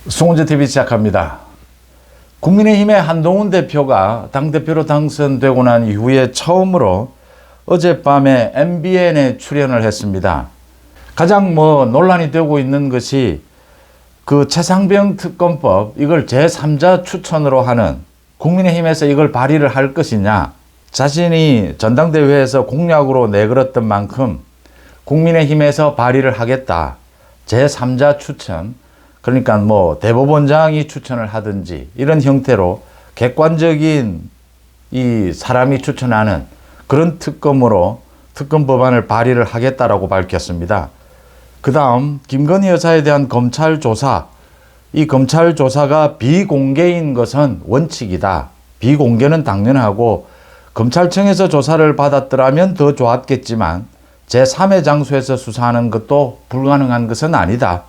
송은재TV 시작합니다. 국민의힘의 한동훈 대표가 당대표로 당선되고 난 이후에 처음으로 어젯밤에 MBN에 출연을 했습니다. 가장 논란이 되고 있는 것이 그 최상병 특검법, 이걸 제3자 추천으로 하는, 국민의힘에서 이걸 발의를 할 것이냐, 자신이 전당대회에서 공약으로 내걸었던 만큼 국민의힘에서 발의를 하겠다. 제3자 추천, 그러니까 대법원장이 추천을 하든지 이런 형태로 객관적인 이 사람이 추천하는 그런 특검으로 특검 법안을 발의를 하겠다라고 밝혔습니다. 그 다음 김건희 여사에 대한 검찰 조사, 이 검찰 조사가 비공개인 것은 원칙이다. 비공개는 당연하고 검찰청에서 조사를 받았더라면 더 좋았겠지만 제3의 장소에서 수사하는 것도 불가능한 것은 아니다.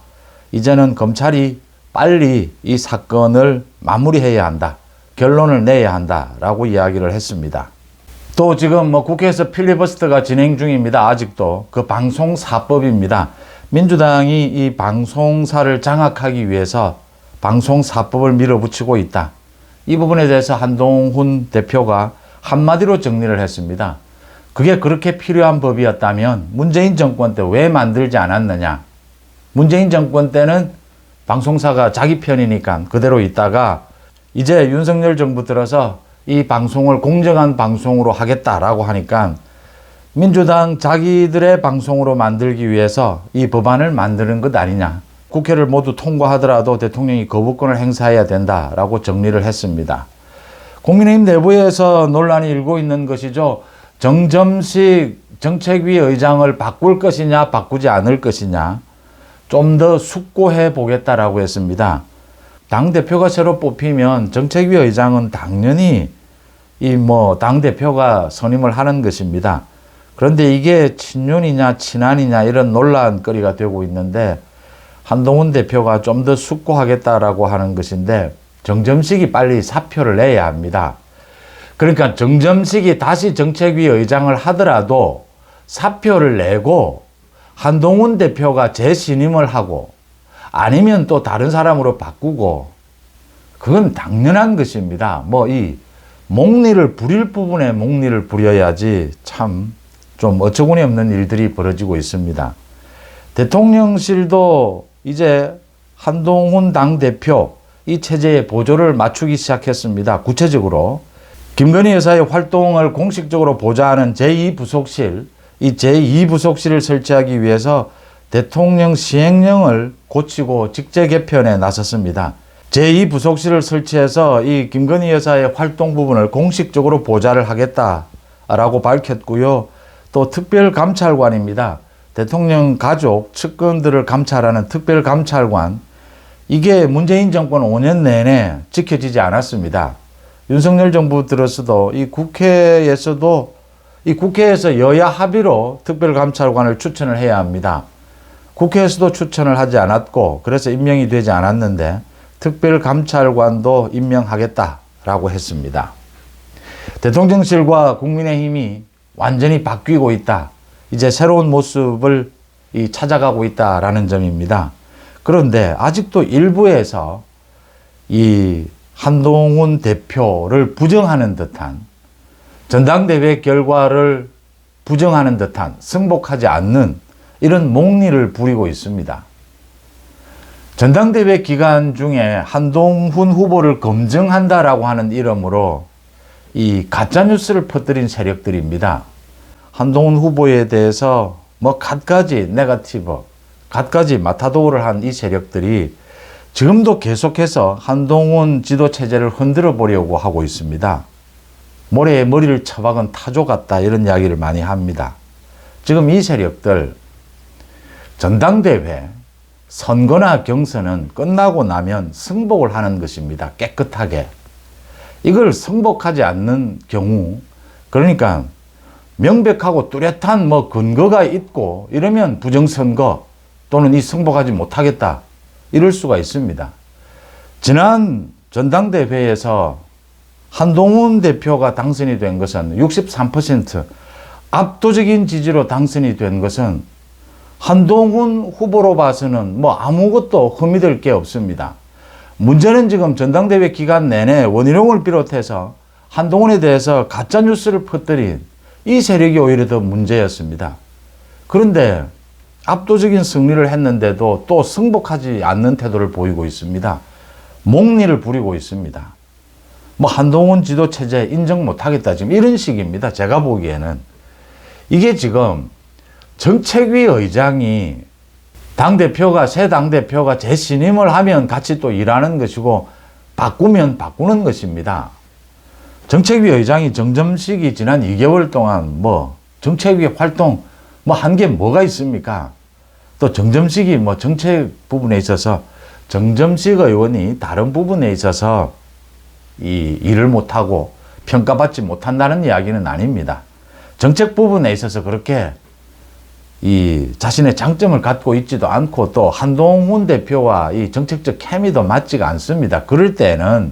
이제는 검찰이 빨리 이 사건을 마무리해야 한다. 결론을 내야 한다라고 이야기를 했습니다. 또 지금 국회에서 필리버스터가 진행 중입니다. 아직도 그 방송사법입니다. 민주당이 이 방송사를 장악하기 위해서 방송사법을 밀어붙이고 있다. 이 부분에 대해서 한동훈 대표가 한마디로 정리를 했습니다. 그게 그렇게 필요한 법이었다면 문재인 정권 때 왜 만들지 않았느냐. 문재인 정권 때는 방송사가 자기 편이니까 그대로 있다가 이제 윤석열 정부 들어서 이 방송을 공정한 방송으로 하겠다라고 하니까 민주당 자기들의 방송으로 만들기 위해서 이 법안을 만드는 것 아니냐. 국회를 모두 통과하더라도 대통령이 거부권을 행사해야 된다라고 정리를 했습니다. 국민의힘 내부에서 논란이 일고 있는 것이죠. 정점식 정책위 의장을 바꿀 것이냐 바꾸지 않을 것이냐, 좀 더 숙고해 보겠다라고 했습니다. 당대표가 새로 뽑히면 정책위 의장은 당연히 당대표가 선임을 하는 것입니다. 그런데 이게 친윤이냐 친한이냐 이런 논란거리가 되고 있는데 한동훈 대표가 좀 더 숙고하겠다라고 하는 것인데 정점식이 빨리 사표를 내야 합니다. 그러니까 정점식이 다시 정책위 의장을 하더라도 사표를 내고 한동훈 대표가 재신임을 하고 아니면 또 다른 사람으로 바꾸고, 그건 당연한 것입니다. 이 몽리를 부릴 부분에 몽리를 부려야지 참 좀 어처구니 없는 일들이 벌어지고 있습니다. 대통령실도 이제 한동훈 당대표 이 체제의 보조를 맞추기 시작했습니다. 구체적으로 김건희 여사의 활동을 공식적으로 보좌하는 제2부속실, 이 제2부속실을 설치하기 위해서 대통령 시행령을 고치고 직제 개편에 나섰습니다. 제2부속실을 설치해서 이 김건희 여사의 활동 부분을 공식적으로 보좌를 하겠다라고 밝혔고요. 또 특별감찰관입니다. 대통령 가족, 측근들을 감찰하는 특별감찰관, 이게 문재인 정권 5년 내내 지켜지지 않았습니다. 윤석열 정부 들어서도 이 국회에서 여야 합의로 특별감찰관을 추천을 해야 합니다. 국회에서도 추천을 하지 않았고 그래서 임명이 되지 않았는데 특별감찰관도 임명하겠다라고 했습니다. 대통령실과 국민의힘이 완전히 바뀌고 있다. 이제 새로운 모습을 찾아가고 있다라는 점입니다. 그런데 아직도 일부에서 이 한동훈 대표를 부정하는 듯한, 전당대회 결과를 부정하는 듯한, 승복하지 않는 이런 몽리를 부리고 있습니다. 전당대회 기간 중에 한동훈 후보를 검증한다라고 하는 이름으로 이 가짜뉴스를 퍼뜨린 세력들입니다. 한동훈 후보에 대해서 갖가지 네거티브, 갖가지 마타도를 한 이 세력들이 지금도 계속해서 한동훈 지도체제를 흔들어 보려고 하고 있습니다. 모래에 머리를 쳐박은 타조 같다, 이런 이야기를 많이 합니다. 지금 이 세력들 전당대회, 선거나 경선은 끝나고 나면 승복을 하는 것입니다. 깨끗하게. 이걸 승복하지 않는 경우, 그러니까 명백하고 뚜렷한 근거가 있고 이러면 부정선거 또는 이 승복하지 못하겠다, 이럴 수가 있습니다. 지난 전당대회에서 한동훈 대표가 당선이 된 것은 63%, 압도적인 지지로 당선이 된 것은 한동훈 후보로 봐서는 아무것도 흠이 될 게 없습니다. 문제는 지금 전당대회 기간 내내 원희룡을 비롯해서 한동훈에 대해서 가짜뉴스를 퍼뜨린 이 세력이 오히려 더 문제였습니다. 그런데 압도적인 승리를 했는데도 또 승복하지 않는 태도를 보이고 있습니다. 목리를 부리고 있습니다. 뭐 한동훈 지도체제 인정 못하겠다 지금 이런 식입니다. 제가 보기에는. 이게 지금 정책위 의장이 당대표가 새 당대표가 재신임을 하면 같이 또 일하는 것이고 바꾸면 바꾸는 것입니다. 정책위 의장이 정점식이 지난 2개월 동안 뭐 정책위 활동 뭐 한 게 뭐가 있습니까? 또 정점식이 뭐 정책 부분에 있어서 정점식 의원이 다른 부분에 있어서 이 일을 못하고 평가받지 못한다는 이야기는 아닙니다. 정책 부분에 있어서 그렇게 이 자신의 장점을 갖고 있지도 않고 또 한동훈 대표와 이 정책적 케미도 맞지가 않습니다. 그럴 때는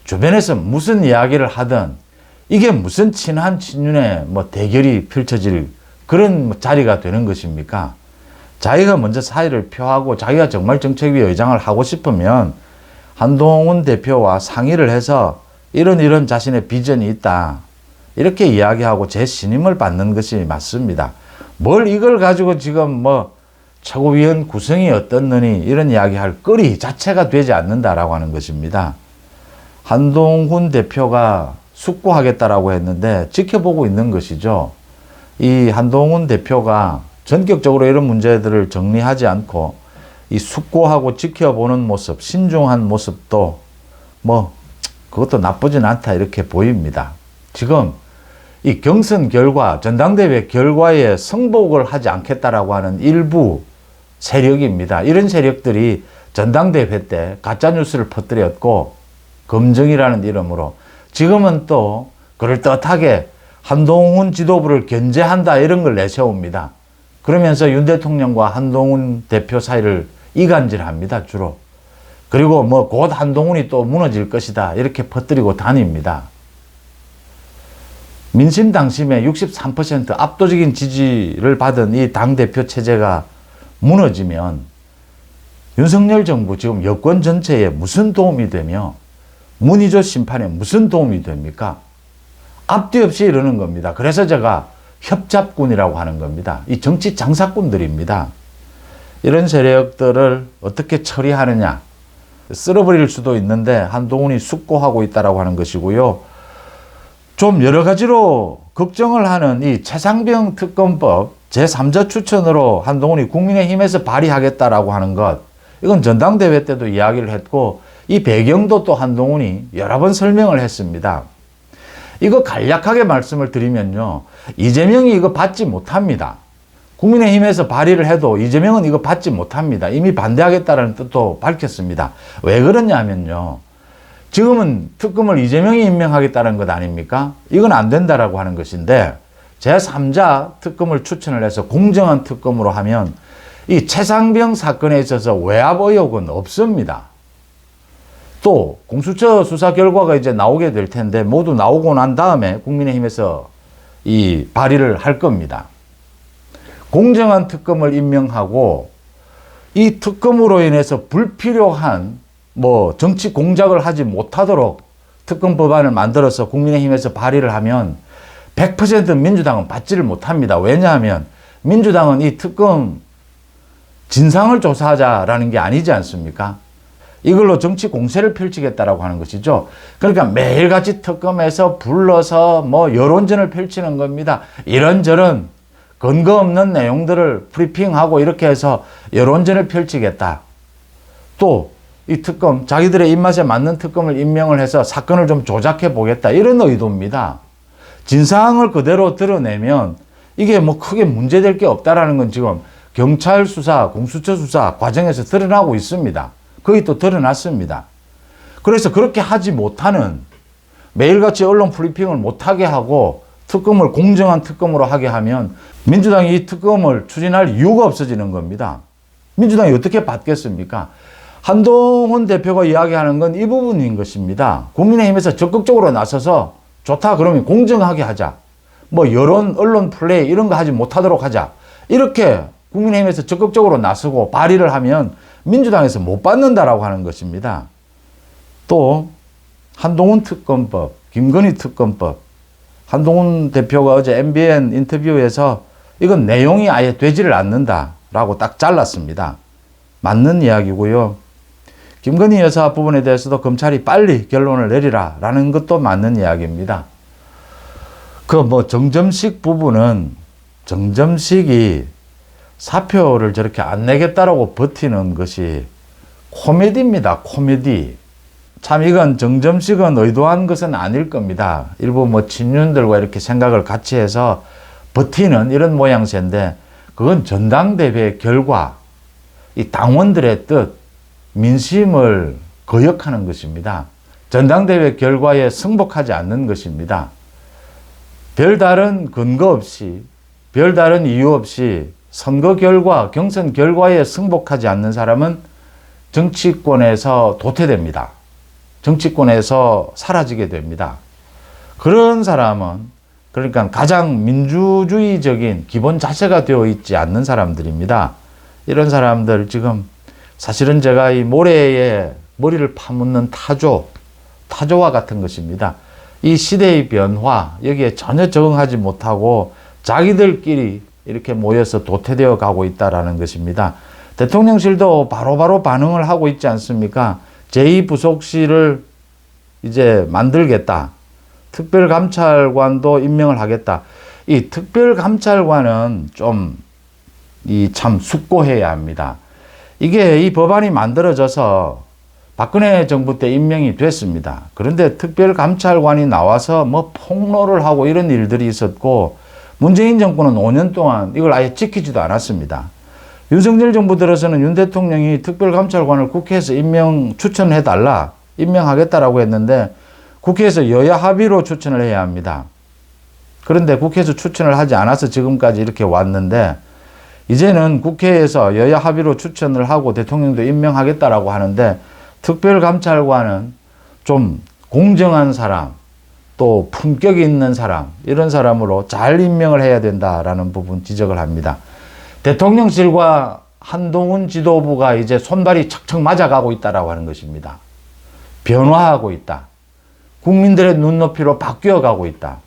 주변에서 무슨 이야기를 하든 이게 무슨 친한 친윤의 뭐 대결이 펼쳐질 그런 자리가 되는 것입니까? 자기가 먼저 사의를 표하고 자기가 정말 정책위 의장을 하고 싶으면 한동훈 대표와 상의를 해서 이런 자신의 비전이 있다. 이렇게 이야기하고 재신임을 받는 것이 맞습니다. 뭘 이걸 가지고 지금 뭐 최고위원 구성이 어떻느니 이런 이야기할 거리 자체가 되지 않는다라고 하는 것입니다. 한동훈 대표가 숙고하겠다라고 했는데 지켜보고 있는 것이죠. 이 한동훈 대표가 전격적으로 이런 문제들을 정리하지 않고 이 숙고하고 지켜보는 모습, 신중한 모습도 뭐 그것도 나쁘진 않다 이렇게 보입니다. 지금 이 경선 결과, 전당대회 결과에 승복을 하지 않겠다라고 하는 일부 세력입니다. 이런 세력들이 전당대회 때 가짜뉴스를 퍼뜨렸고 검증이라는 이름으로 지금은 또 그럴듯하게 한동훈 지도부를 견제한다 이런 걸 내세웁니다. 그러면서 윤 대통령과 한동훈 대표 사이를 이간질합니다. 주로. 그리고 뭐 곧 한동훈이 또 무너질 것이다 이렇게 퍼뜨리고 다닙니다. 민심 당심에 63% 압도적인 지지를 받은 이 당대표 체제가 무너지면 윤석열 정부 지금 여권 전체에 무슨 도움이 되며 문희조 심판에 무슨 도움이 됩니까? 앞뒤 없이 이러는 겁니다. 그래서 제가 협잡군이라고 하는 겁니다. 이 정치 장사꾼들입니다. 이런 세력들을 어떻게 처리하느냐. 쓸어버릴 수도 있는데 한동훈이 숙고하고 있다고 하는 것이고요. 좀 여러 가지로 걱정을 하는 이 최상병 특검법 제3자 추천으로 한동훈이 국민의힘에서 발의하겠다라고 하는 것. 이건 전당대회 때도 이야기를 했고 이 배경도 또 한동훈이 여러 번 설명을 했습니다. 이거 간략하게 말씀을 드리면요. 이재명이 이거 받지 못합니다. 국민의힘에서 발의를 해도 이재명은 이거 받지 못합니다. 이미 반대하겠다는 뜻도 밝혔습니다. 왜 그러냐면요. 지금은 특검을 이재명이 임명하겠다는 것 아닙니까? 이건 안 된다라고 하는 것인데 제3자 특검을 추천을 해서 공정한 특검으로 하면 이 최상병 사건에 있어서 외압 의혹은 없습니다. 또 공수처 수사 결과가 이제 나오게 될 텐데 모두 나오고 난 다음에 국민의힘에서 이 발의를 할 겁니다. 공정한 특검을 임명하고 이 특검으로 인해서 불필요한 뭐 정치 공작을 하지 못하도록 특검 법안을 만들어서 국민의힘에서 발의를 하면 100% 민주당은 받지를 못합니다. 왜냐하면 민주당은 이 특검 진상을 조사하자라는 게 아니지 않습니까? 이걸로 정치 공세를 펼치겠다라고 하는 것이죠. 그러니까 매일같이 특검에서 불러서 뭐 여론전을 펼치는 겁니다. 이런저런 근거 없는 내용들을 브리핑하고 이렇게 해서 여론전을 펼치겠다. 또 이 특검, 자기들의 입맛에 맞는 특검을 임명을 해서 사건을 좀 조작해 보겠다. 이런 의도입니다. 진상을 그대로 드러내면 이게 뭐 크게 문제될 게 없다라는 건 지금 경찰 수사, 공수처 수사 과정에서 드러나고 있습니다. 거의 또 드러났습니다. 그래서 그렇게 하지 못하는 매일같이 언론 브리핑을 못하게 하고 특검을 공정한 특검으로 하게 하면 민주당이 이 특검을 추진할 이유가 없어지는 겁니다. 민주당이 어떻게 받겠습니까? 한동훈 대표가 이야기하는 건 이 부분인 것입니다. 국민의힘에서 적극적으로 나서서 좋다 그러면 공정하게 하자. 뭐 여론, 언론 플레이 이런 거 하지 못하도록 하자. 이렇게 국민의힘에서 적극적으로 나서고 발의를 하면 민주당에서 못 받는다라고 하는 것입니다. 또 한동훈 특검법, 김건희 특검법, 한동훈 대표가 어제 MBN 인터뷰에서 이건 내용이 아예 되지를 않는다라고 딱 잘랐습니다. 맞는 이야기고요. 김건희 여사 부분에 대해서도 검찰이 빨리 결론을 내리라라는 것도 맞는 이야기입니다. 정점식 부분은 정점식이 사표를 저렇게 안 내겠다라고 버티는 것이 코미디입니다. 코미디. 참 이건 정점식은 의도한 것은 아닐 겁니다. 일부 친윤들과 이렇게 생각을 같이 해서 버티는 이런 모양새인데 그건 전당대회 결과, 이 당원들의 뜻, 민심을 거역하는 것입니다. 전당대회 결과에 승복하지 않는 것입니다. 별다른 근거 없이, 별다른 이유 없이 선거 결과, 경선 결과에 승복하지 않는 사람은 정치권에서 도태됩니다. 정치권에서 사라지게 됩니다. 그런 사람은 그러니까 가장 민주주의적인 기본 자세가 되어 있지 않는 사람들입니다. 이런 사람들 지금 사실은 제가 이 모래에 머리를 파묻는 타조와 같은 것입니다. 이 시대의 변화, 여기에 전혀 적응하지 못하고 자기들끼리 이렇게 모여서 도태되어 가고 있다는 것입니다. 대통령실도 바로바로 반응을 하고 있지 않습니까? 제2부속실을 이제 만들겠다. 특별감찰관도 임명을 하겠다. 이 특별감찰관은 좀 참 숙고해야 합니다. 이게 이 법안이 만들어져서 박근혜 정부 때 임명이 됐습니다. 그런데 특별감찰관이 나와서 폭로를 하고 이런 일들이 있었고 문재인 정부는 5년 동안 이걸 아예 지키지도 않았습니다. 윤석열 정부 들어서는 윤 대통령이 특별감찰관을 국회에서 추천해달라, 임명하겠다라고 했는데 국회에서 여야 합의로 추천을 해야 합니다. 그런데 국회에서 추천을 하지 않아서 지금까지 이렇게 왔는데 이제는 국회에서 여야 합의로 추천을 하고 대통령도 임명하겠다라고 하는데 특별감찰관은 좀 공정한 사람, 또 품격이 있는 사람, 이런 사람으로 잘 임명을 해야 된다라는 부분 지적을 합니다. 대통령실과 한동훈 지도부가 이제 손발이 척척 맞아가고 있다라고 하는 것입니다. 변화하고 있다. 국민들의 눈높이로 바뀌어가고 있다.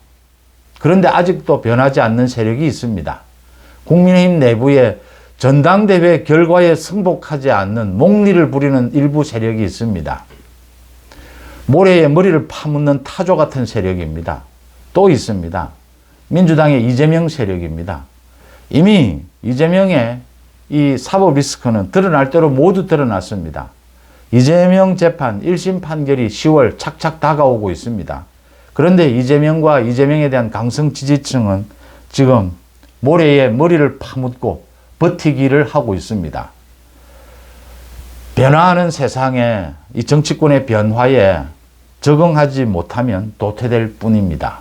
그런데 아직도 변하지 않는 세력이 있습니다. 국민의힘 내부에 전당대회 결과에 승복하지 않는 목리를 부리는 일부 세력이 있습니다. 모래에 머리를 파묻는 타조 같은 세력입니다. 또 있습니다. 민주당의 이재명 세력입니다. 이미 이재명의 이 사법 리스크는 드러날 대로 모두 드러났습니다. 이재명 재판 1심 판결이 10월 착착 다가오고 있습니다. 그런데 이재명과 이재명에 대한 강성 지지층은 지금 모래에 머리를 파묻고 버티기를 하고 있습니다. 변화하는 세상에 이 정치권의 변화에 적응하지 못하면 도태될 뿐입니다.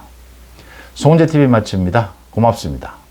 송은재TV 마칩니다. 고맙습니다.